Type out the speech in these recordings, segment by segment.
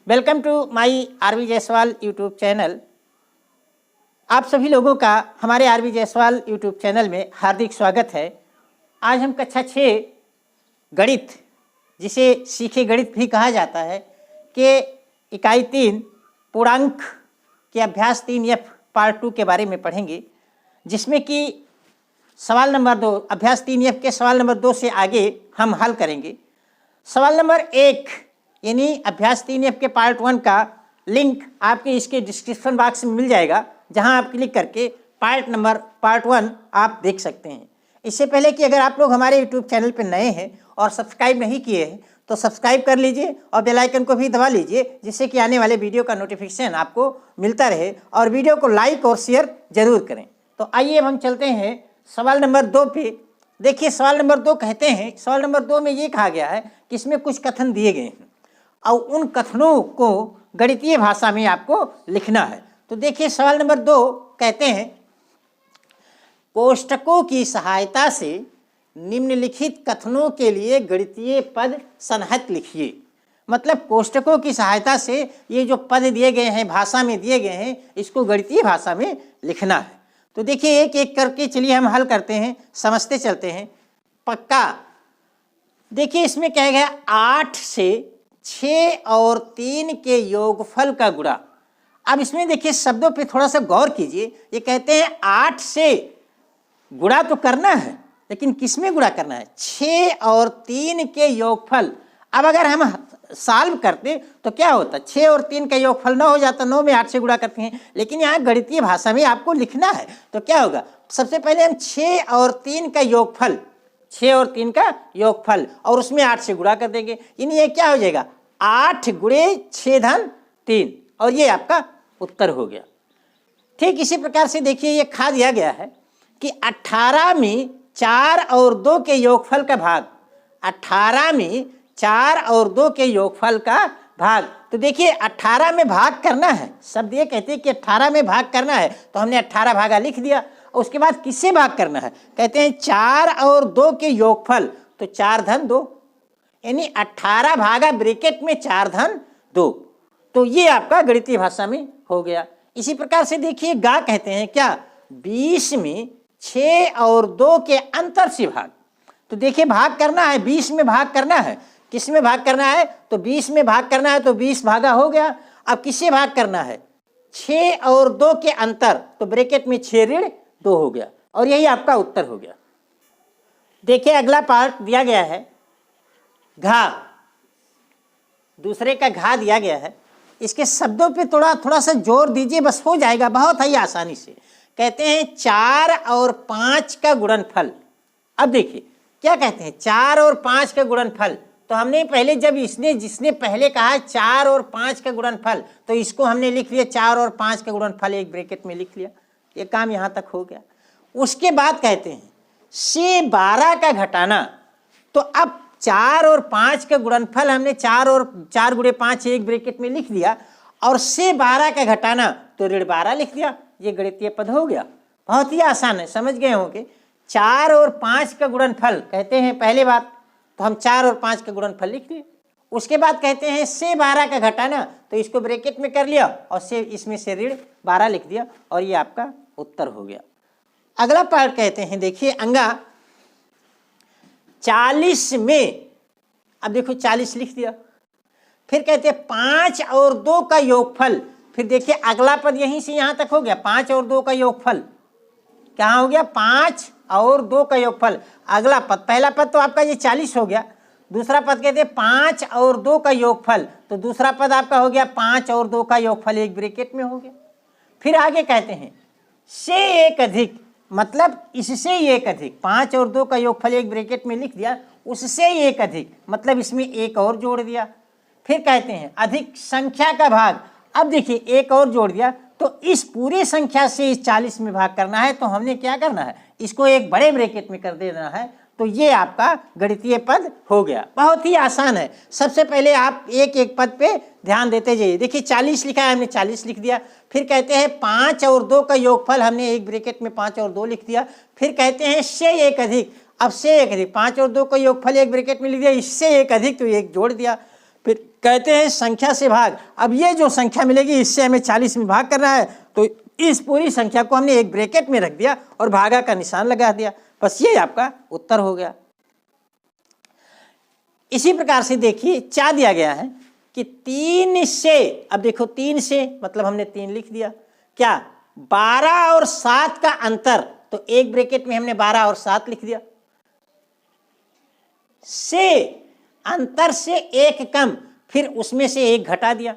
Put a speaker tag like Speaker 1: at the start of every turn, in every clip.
Speaker 1: Welcome to my RV Jaiswal YouTube channel. आप सभी लोगों का हमारे आरवी जायसवाल यूट्यूब चैनल में हार्दिक स्वागत है। आज हम कक्षा 6 गणित, जिसे सीखे गणित भी कहा जाता है, के इकाई 3 पूर्णांक के अभ्यास 3F पार्ट 2 के बारे में पढ़ेंगे, जिसमें कि सवाल नंबर 2 अभ्यास 3F के सवाल नंबर 2 से आगे हम हल करेंगे। सवाल नंबर 1 यानी अभ्यास 3F के पार्ट 1 का लिंक आपके इसके डिस्क्रिप्शन बॉक्स में मिल जाएगा, जहां आप क्लिक करके पार्ट 1 आप देख सकते हैं। इससे पहले कि अगर आप लोग हमारे यूट्यूब चैनल पर नए हैं और सब्सक्राइब नहीं किए हैं तो सब्सक्राइब कर लीजिए और बेल आइकन को भी दबा लीजिए, जिससे कि आने वाले वीडियो का नोटिफिकेशन आपको मिलता रहे, और वीडियो को लाइक और शेयर जरूर करें। तो आइए अब हम चलते हैं सवाल नंबर 2 पे। देखिए सवाल नंबर 2 कहते हैं, सवाल नंबर 2 में ये कहा गया है कि इसमें कुछ कथन दिए गए हैं और उन कथनों को गणितीय भाषा में आपको लिखना है। तो देखिए सवाल नंबर 2 कहते हैं, कोष्ठकों की सहायता से निम्नलिखित कथनों के लिए गणितीय पद सन्निहित लिखिए। मतलब कोष्ठकों की सहायता से ये जो पद दिए गए हैं, भाषा में दिए गए हैं, इसको गणितीय भाषा में लिखना है। तो देखिए एक एक करके चलिए हम हल करते हैं, समझते चलते हैं। पक्का देखिए इसमें कहा गया 8 से 6 और 3 के योगफल का गुणा। अब इसमें देखिए शब्दों पे थोड़ा सा गौर कीजिए। ये कहते हैं 8 से गुणा तो करना है, लेकिन किस में गुणा करना है? 6 और 3 के योगफल। अब अगर हम सॉल्व करते तो क्या होता? 6 और 3 का योगफल 9 हो जाता, 9 में 8 से गुणा करते हैं, लेकिन यहाँ गणितीय भाषा में आपको लिखना है। तो क्या होगा? सबसे पहले हम 6 और 3 का योगफल, 6 और 3 का योगफल, और उसमें 8 से गुणा कर देंगे। यानी ये क्या हो जाएगा? 8 गुणे 6 धन 3, और ये आपका उत्तर हो गया। ठीक इसी प्रकार से देखिए ये खा दिया गया है कि 18 में 4 और 2 के योगफल का भाग, 18 में 4 और 2 के योगफल का भाग। तो देखिए 18 में भाग करना है, शब्द ये कहते हैं कि 18 में भाग करना है, तो हमने 18 भागा लिख दिया। उसके बाद किससे भाग करना है? कहते हैं 4 और 2 के योगफल, तो 4 धन 2, यानी 18 भागा ब्रैकेट में 4 धन 2। तो ये आपका गणितीय भाषा में हो गया। इसी प्रकार से देखिए गा कहते हैं क्या? 20 में 6 और 2 के अंतर से भाग। तो देखिए भाग करना है, 20 में भाग करना है, किस में भाग करना है? तो 20 में भाग करना है, तो 20 भागा हो गया। अब किससे भाग करना है? 6 और 2 के अंतर, तो ब्रैकेट में 6 ऋण 2 हो गया, और यही आपका उत्तर हो गया। देखिए अगला पार्ट दिया गया है घा, दूसरे का घा दिया गया है। इसके शब्दों पे थोड़ा सा जोर दीजिए, बस हो जाएगा बहुत ही आसानी से। कहते हैं 4 और 5 का गुणनफल। अब देखिए क्या कहते हैं? 4 और 5 का गुणनफल। तो हमने पहले जब जिसने पहले कहा 4 और 5 का गुणनफल, तो इसको हमने लिख लिया 4 और 5 का गुणनफल, एक ब्रैकेट में लिख लिया। ये काम यहाँ तक हो गया। उसके बाद कहते हैं से 12 का घटाना। तो अब 4 और 5 का गुणनफल हमने 4 गुणे 5 एक ब्रैकेट में लिख दिया, और से 12 का घटाना तो ऋण 12 लिख दिया। ये गणितीय पद हो गया। बहुत ही आसान है, समझ गए होंगे। 4 और 5 का गुणनफल कहते हैं पहले बात, तो हम 4 और 5 का गुणनफल लिख लिए। उसके बाद कहते हैं से 12 का घटाना, तो इसको ब्रैकेट में कर लिया और से इसमें से ऋण 12 लिख दिया, और ये आपका उत्तर हो गया। अगला पार्ट कहते हैं, देखिए अंगा 40 में, अब देखो 40 लिख दिया। फिर कहते हैं 5 और 2 का योगफल। फिर देखिए अगला पद यहीं से यहां तक हो गया, 5 और 2 का योगफल। क्या हो गया? 5 और 2 का योगफल। अगला पद, पहला पद तो आपका ये 40 हो गया। दूसरा पद कहते हैं 5 और 2 का योगफल, तो दूसरा पद आपका हो गया 5 और 2 का योगफल, एक ब्रैकेट में हो गया। फिर आगे कहते हैं से एक अधिक, मतलब इससे एक अधिक। 5 और 2 का योगफल एक ब्रैकेट में लिख दिया, उससे एक अधिक, मतलब इसमें एक और जोड़ दिया। फिर कहते हैं अधिक संख्या का भाग। अब देखिए एक और जोड़ दिया, तो इस पूरी संख्या से इस 40 में भाग करना है, तो हमने क्या करना है? इसको एक बड़े ब्रैकेट में कर देना है। तो ये आपका गणितीय पद हो गया। बहुत ही आसान है। सबसे पहले आप एक एक पद पे ध्यान देते जाइए। देखिए 40 लिखा है, हमने 40 लिख दिया। फिर कहते हैं 5 और 2 का योगफल, हमने एक ब्रैकेट में 5 और 2 लिख दिया। फिर कहते हैं से एक अधिक। अब से एक अधिक, 5 और 2 का योगफल एक ब्रैकेट में लिख दिया, इससे एक अधिक, तो एक जोड़ दिया। फिर कहते हैं संख्या से भाग। अब ये जो संख्या मिलेगी इससे हमें 40 में भाग करना है, तो इस पूरी संख्या को हमने एक ब्रैकेट में रख दिया और भागा का निशान लगा दिया, बस ये आपका उत्तर हो गया। इसी प्रकार से देखिए 4 दिया गया है कि 3 से, अब देखो 3 से मतलब हमने 3 लिख दिया, क्या 12 और 7 का अंतर, तो एक ब्रैकेट में हमने 12 और 7 लिख दिया, से अंतर से एक कम, फिर उसमें से एक घटा दिया।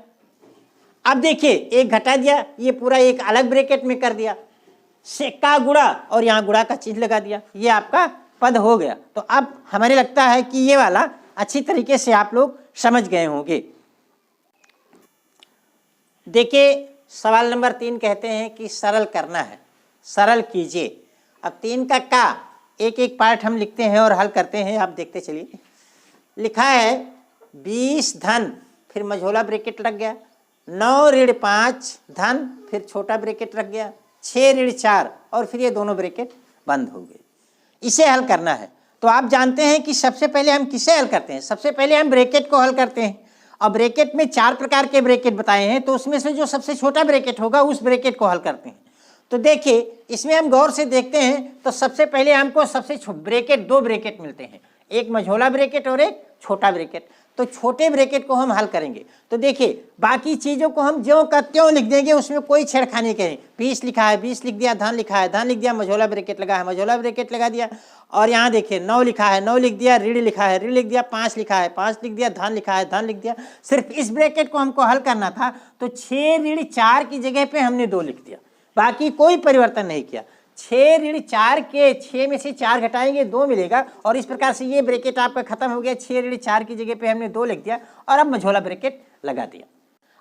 Speaker 1: अब देखिए एक घटा दिया, ये पूरा एक अलग ब्रैकेट में कर दिया, से का गुणा और यहां गुणा का चिन्ह लगा दिया, ये आपका पद हो गया। तो अब हमें लगता है कि ये वाला अच्छी तरीके से आप लोग समझ गए होंगे। देखिए सवाल नंबर 3 कहते हैं कि सरल करना है, सरल कीजिए। अब 3 का एक एक पार्ट हम लिखते हैं और हल करते हैं, आप देखते चलिए। लिखा है 20 धन, फिर मझोला ब्रैकेट लग गया, 9 ऋण 5 धन, फिर छोटा ब्रैकेट लग गया, 6 ऋण 4 और फिर ये दोनों ब्रैकेट बंद हो गए। इसे हल करना है। तो आप जानते हैं कि सबसे पहले हम किसे हल करते हैं, सबसे पहले हम ब्रैकेट को हल करते हैं। अब ब्रैकेट में 4 प्रकार के ब्रैकेट बताए हैं, तो उसमें से जो सबसे छोटा ब्रैकेट होगा उस ब्रैकेट को हल करते हैं। तो देखिए इसमें हम गौर से देखते हैं तो सबसे पहले हमको सबसे ब्रैकेट 2 ब्रैकेट मिलते हैं, एक मझोला ब्रैकेट और एक छोटा ब्रैकेट। तो छोटे ब्रैकेट को हम हल करेंगे। तो देखिए बाकी चीज़ों को हम ज्यों का त्यों लिख देंगे, उसमें कोई छेड़खानी करें। 20 लिखा है 20 लिख दिया, धन लिखा है धन लिख दिया, मझोला ब्रैकेट लगा है मझोला ब्रैकेट लगा दिया, और यहाँ देखिए 9 लिखा है 9 लिख दिया, ऋण लिखा है ऋण लिख दिया, 5 लिखा है 5 लिख दिया, धन लिखा है धन लिख दिया। सिर्फ इस ब्रैकेट को हमको हल करना था, तो 6 ऋण 4 की जगह पे हमने 2 लिख दिया, बाकी कोई परिवर्तन नहीं किया। 6 ऋण 4 के 6 में से 4 घटाएंगे 2 मिलेगा, और इस प्रकार से ये ब्रैकेट आपका खत्म हो गया। 6 ऋण 4 की जगह पे हमने 2 लिख दिया और अब मझोला ब्रैकेट लगा दिया।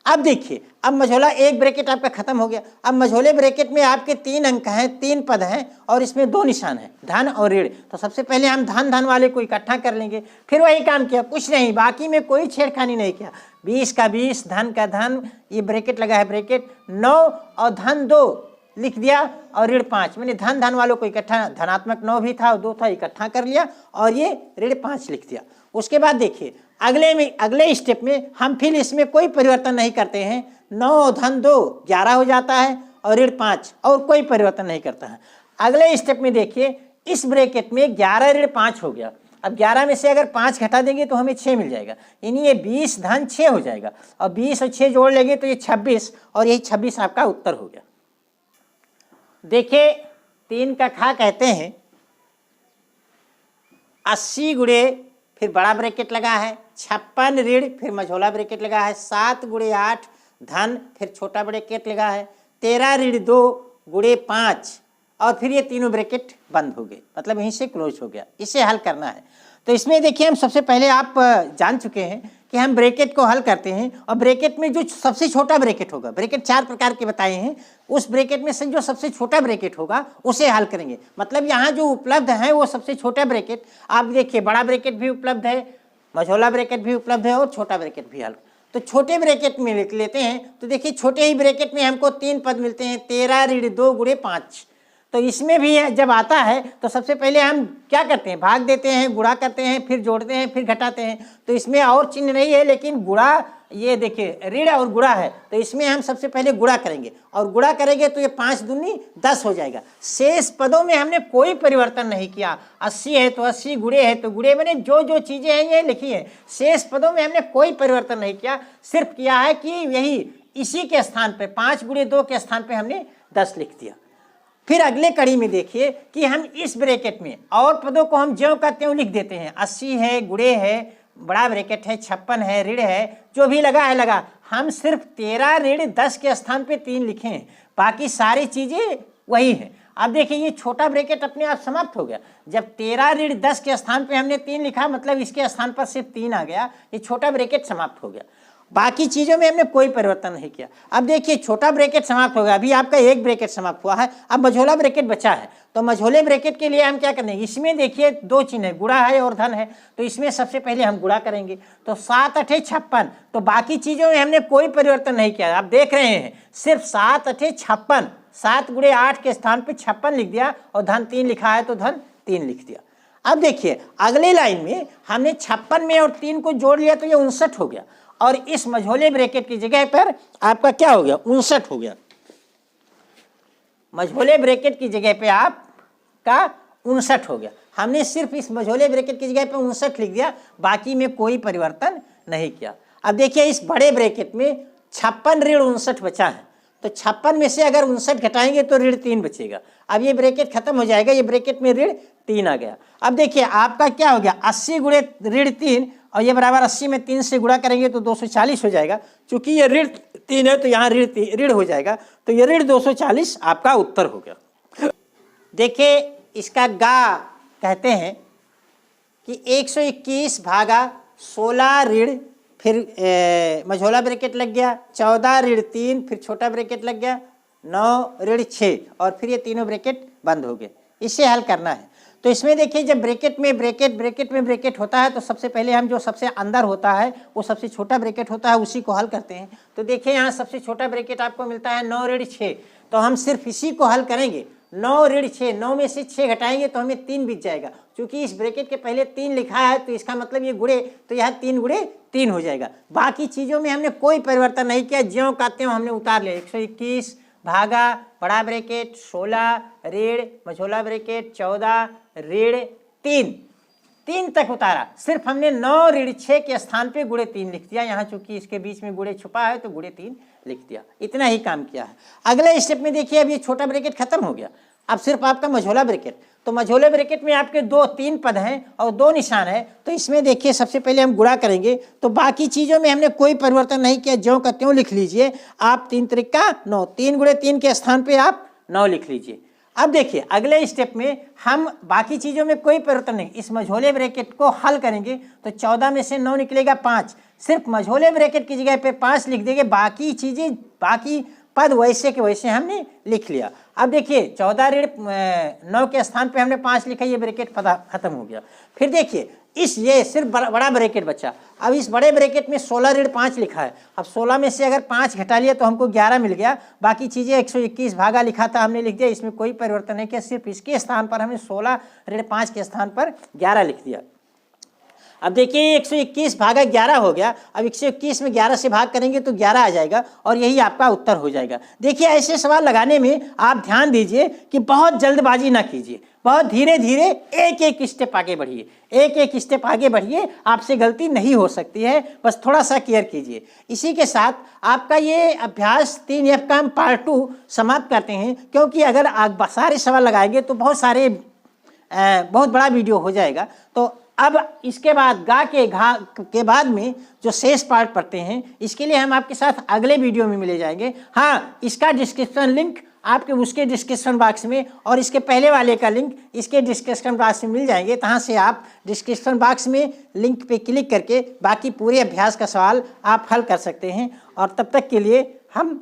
Speaker 1: अब देखिए अब मझोला एक ब्रैकेट आपका खत्म हो गया। अब मझोले ब्रैकेट में आपके 3 अंक हैं, 3 पद हैं और इसमें 2 निशान हैं, धन और ऋण। तो सबसे पहले हम धन धन वाले को इकट्ठा कर लेंगे, फिर वही काम किया, कुछ नहीं, बाकी में कोई छेड़खानी नहीं किया। 20 का 20, धन का धन, ये ब्रैकेट लगा है ब्रैकेट, 9 और धन 2 लिख दिया और ऋण 5, मैंने धन धन वालों को इकट्ठा, धनात्मक 9 भी था और 2 था, इकट्ठा कर लिया और ये ऋण 5 लिख दिया। उसके बाद देखिए अगले स्टेप में हम फिर इसमें कोई परिवर्तन नहीं करते हैं। 9 धन 2 11 हो जाता है और ऋण 5 और कोई परिवर्तन नहीं करता है। अगले स्टेप में देखिए इस ब्रैकेट में 11 ऋण 5 हो गया। अब 11 में से अगर 5 घटा देंगे तो हमें 6 मिल जाएगा, यानी ये 20 धन 6 हो जाएगा, और 20 और 6 जोड़ लेंगे तो ये 26, और यही 26 आपका उत्तर हो गया। देखिए 3 का खा कहते हैं 80 गुणे, फिर बड़ा ब्रैकेट लगा है, 56 ऋण, फिर मझोला ब्रैकेट लगा है, 7 गुणे 8 धन, फिर छोटा ब्रैकेट लगा है, 13 ऋण 2 गुणे 5 और फिर ये तीनों ब्रैकेट बंद हो गए, मतलब यहीं से क्लोज हो गया। इसे हल करना है। तो इसमें देखिए हम सबसे पहले आप जान चुके हैं कि हम ब्रैकेट को हल करते हैं, और ब्रैकेट में जो सबसे छोटा ब्रैकेट होगा, ब्रैकेट 4 प्रकार के बताए हैं, उस ब्रैकेट में से जो सबसे छोटा ब्रैकेट होगा उसे हल करेंगे। मतलब यहाँ जो उपलब्ध है वो सबसे छोटा ब्रैकेट, आप देखिए बड़ा ब्रैकेट भी उपलब्ध है, मझोला ब्रैकेट भी उपलब्ध है और छोटा ब्रैकेट भी हल। तो छोटे ब्रैकेट में लिख लेते हैं। तो देखिए छोटे ही ब्रैकेट में हमको 3 पद मिलते हैं, 13 ऋण 2 गुणे 5। तो इसमें भी जब आता है तो सबसे पहले हम क्या करते हैं, भाग देते हैं, गुणा करते हैं, फिर जोड़ते हैं, फिर घटाते हैं। तो इसमें और चिन्ह नहीं है, लेकिन गुणा, ये देखिए ऋण और गुणा है, तो इसमें हम सबसे पहले गुणा करेंगे, और गुणा करेंगे तो ये 5 दूनी 10 हो जाएगा। शेष पदों में हमने कोई परिवर्तन नहीं किया, 80 है तो 80, गुणे है तो गुणे, मैंने जो जो चीज़ें हैं ये लिखी है। शेष पदों में हमने कोई परिवर्तन नहीं किया, सिर्फ किया है कि यही इसी के स्थान पे 5 गुणे 2 के स्थान पे हमने 10 लिख दिया। फिर अगले कड़ी में देखिए कि हम इस ब्रैकेट में और पदों को हम ज्यों का त्यों लिख देते हैं। 80 है, गुणे है, बड़ा ब्रैकेट है, 56 है, ऋण है, जो भी लगा है लगा। हम सिर्फ 13 ऋण 10 के स्थान पे 3 लिखे हैं, बाकी सारी चीज़ें वही हैं। अब देखिए ये छोटा ब्रैकेट अपने आप समाप्त हो गया। जब 13 ऋण 10 के स्थान पे हमने 3 लिखा, मतलब इसके स्थान पर सिर्फ 3 आ गया, ये छोटा ब्रैकेट समाप्त हो गया। बाकी चीज़ों में हमने कोई परिवर्तन नहीं किया। अब देखिए छोटा ब्रैकेट समाप्त हो गया, अभी आपका एक ब्रैकेट समाप्त हुआ है, अब मझोला ब्रैकेट बचा है। तो मझोले ब्रैकेट के लिए हम क्या करेंगे, इसमें देखिए 2 चिन्ह है, गुणा है और धन है, तो इसमें सबसे पहले हम गुणा करेंगे। तो 7 8 56, तो बाकी चीज़ों में हमने कोई परिवर्तन नहीं किया। आप देख रहे हैं सिर्फ 7 8 56, 7 गुणे 8 के स्थान पर 56 लिख दिया, और धन 3 लिखा है तो धन 3 लिख दिया। अब देखिए अगले लाइन में हमने 56 में और 3 को जोड़ लिया तो ये 59 हो गया, और इस मझोले ब्रैकेट की जगह पर आपका क्या हो गया, 59 हो गया। मझोले ब्रैकेट की जगह पे आपका 59 हो गया। हमने सिर्फ इस मझोले ब्रैकेट की जगह पे 59 लिख दिया, बाकी में कोई परिवर्तन नहीं किया। अब देखिए इस बड़े ब्रैकेट में 56 ऋण 59 बचा है, तो 56 में से अगर 59 घटाएंगे तो ऋण 3 बचेगा। अब ये ब्रैकेट खत्म हो जाएगा, ये ब्रैकेट में ऋण 3 आ गया। अब देखिए आपका क्या हो गया, 80 गुणे ऋण 3, और ये बराबर 80 में 3 से गुणा करेंगे तो 240 हो जाएगा। चूंकि ये ऋण 3 है तो यहाँ ऋण हो जाएगा, तो ये ऋण 240 आपका उत्तर हो गया। देखिए इसका गा कहते हैं कि 121 भागा 16 ऋण, फिर मझोला ब्रैकेट लग गया, 14 ऋण 3, फिर छोटा ब्रैकेट लग गया, 9 ऋण 6, और फिर ये तीनों ब्रैकेट बंद हो गए। इसे हल करना है। तो इसमें देखिए जब ब्रैकेट में ब्रैकेट होता है तो सबसे पहले हम जो सबसे अंदर होता है वो सबसे छोटा ब्रैकेट होता है, उसी को हल करते हैं। तो देखिए यहाँ सबसे छोटा ब्रैकेट आपको मिलता है 9 ऋण 6, तो हम सिर्फ इसी को हल करेंगे। 9 ऋण 6, 9 में से 6 घटाएंगे तो हमें 3 बीत जाएगा। क्योंकि इस ब्रैकेट के पहले 3 लिखा है तो इसका मतलब ये गुणे, तो यह 3 गुणे 3 हो जाएगा। बाकी चीज़ों में हमने कोई परिवर्तन नहीं किया, ज्यों का त्यों हमने उतार लिया। 121 भागा बड़ा ब्रैकेट 16 ऋण मझोला ब्रैकेट 14 ऋण 3 तक उतारा। सिर्फ हमने 9 ऋण 6 के स्थान पे गुणे 3 लिख दिया। यहाँ चूंकि इसके बीच में गुणे छुपा है तो गुणे 3 लिख दिया। इतना ही काम किया है। अगले स्टेप में देखिए अब ये छोटा ब्रैकेट खत्म हो गया, अब सिर्फ आपका मझोला ब्रैकेट। तो मझोले ब्रैकेट में आपके 3 पद हैं और 2 निशान है। तो इसमें देखिए सबसे पहले हम गुणा करेंगे, तो बाकी चीज़ों में हमने कोई परिवर्तन नहीं किया, ज्यों का त्यों लिख लीजिए आप। 3 त्रिका 9, 3 गुणे 3 के स्थान पे आप 9 लिख लीजिए। अब देखिए अगले स्टेप में हम बाकी चीज़ों में कोई परिवर्तन नहीं, इस मझोले ब्रैकेट को हल करेंगे तो 14 में से 9 निकलेगा 5, सिर्फ मझोले ब्रैकेट की जगह पे 5 लिख देंगे। बाकी चीज़ें बाकी पद वैसे के वैसे हमने लिख लिया। अब देखिए 14 ऋण 9 के स्थान पे हमने 5 लिखा, ये ब्रैकेट खत्म हो गया। फिर देखिए ये सिर्फ बड़ा ब्रैकेट बचा। अब इस बड़े ब्रैकेट में 16 ऋण 5 लिखा है। अब 16 में से अगर 5 घटा लिया तो हमको 11 मिल गया। बाकी चीज़ें 121 भागा लिखा था हमने लिख दिया, इसमें कोई परिवर्तन नहीं किया, सिर्फ इसके स्थान पर हमने 16 ऋण 5 के स्थान पर 11 लिख दिया। अब देखिए 121 भागा 11 हो गया। अब 121 में 11 से भाग करेंगे तो 11 आ जाएगा और यही आपका उत्तर हो जाएगा। देखिए ऐसे सवाल लगाने में आप ध्यान दीजिए कि बहुत जल्दबाजी ना कीजिए, बहुत धीरे धीरे एक स्टेप आगे बढ़िए, एक स्टेप आगे बढ़िए, आपसे गलती नहीं हो सकती है, बस थोड़ा सा केयर कीजिए। इसी के साथ आपका ये अभ्यास 3F का हम पार्ट 2 समाप्त करते हैं, क्योंकि अगर आप सारे सवाल लगाएंगे तो बहुत बड़ा वीडियो हो जाएगा। तो अब इसके बाद के बाद में जो शेष पार्ट पढ़ते हैं, इसके लिए हम आपके साथ अगले वीडियो में मिले जाएंगे। हाँ, इसका डिस्क्रिप्शन लिंक आपके उसके डिस्क्रिप्शन बॉक्स में और इसके पहले वाले का लिंक इसके डिस्क्रिप्शन बॉक्स में मिल जाएंगे। तहाँ से आप डिस्क्रिप्शन बॉक्स में लिंक पे क्लिक करके बाकी पूरे अभ्यास का सवाल आप हल कर सकते हैं। और तब तक के लिए हम